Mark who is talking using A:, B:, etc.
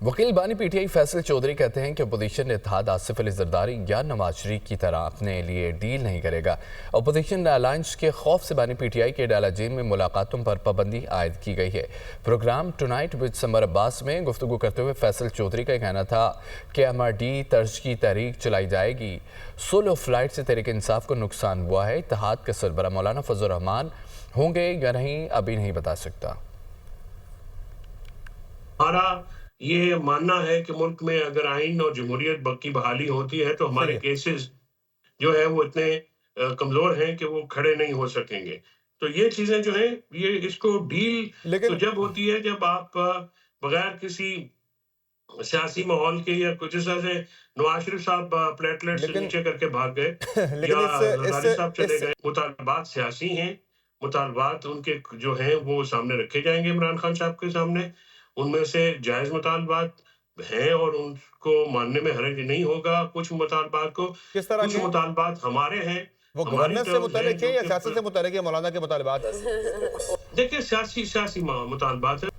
A: वकील बानी पीटीआई फैसल चौधरी कहते हैं कि अपोजिशन इत्तेहाद आसिफ अली जरदारी या नवाज शरीफ की तरह अपने लिए डील नहीं करेगा। अपोजिशन अलायंस के खौफ से बानी पीटीआई के डाला जेल में मुलाकातों पर पाबंदी आयद की गई है। Programme tonight with Samar Abbas में गुफ्तगू करते हुए फैसल चौधरी का कहना था कि MRD तर्ज की तहरीक चलाई जाएगी। सोलो फ्लाइट से तहरीक इंसाफ को नुकसान हुआ है। इत्तेहाद के सरबरा मौलाना फजल रहमान होंगे या नहीं अभी नहीं बता सकता।
B: ये मानना है कि मुल्क में अगर आइन और जमहूरियत की बहाली होती है तो हमारे केसेस जो है वो इतने कमजोर हैं कि वो खड़े नहीं हो सकेंगे। तो ये चीजें जो हैं ये इसको डील तो जब होती है जब आप बगैर किसी सियासी माहौल के या कुछ इस तरह से नवाज शरीफ साहब प्लेटलेट से नीचे करके भाग गए या जरदारी साहब चले गए। मुतालबात सियासी हैं, मुतालबात उनके जो हैं वो सामने रखे जाएंगे इमरान खान साहब के सामने। उनमें से जायज मुतालबात हैं और उनको मानने में हर्ज नहीं होगा। कुछ मुतालबात को
C: किस तरह
B: कुछ मुतालबात हमारे हैं,
C: वो गवर्नेंस से मुतालिक है या सियासत से मुतालिक है? मौलाना के मुतालबात
B: देखिए सियासी मुतालबात है।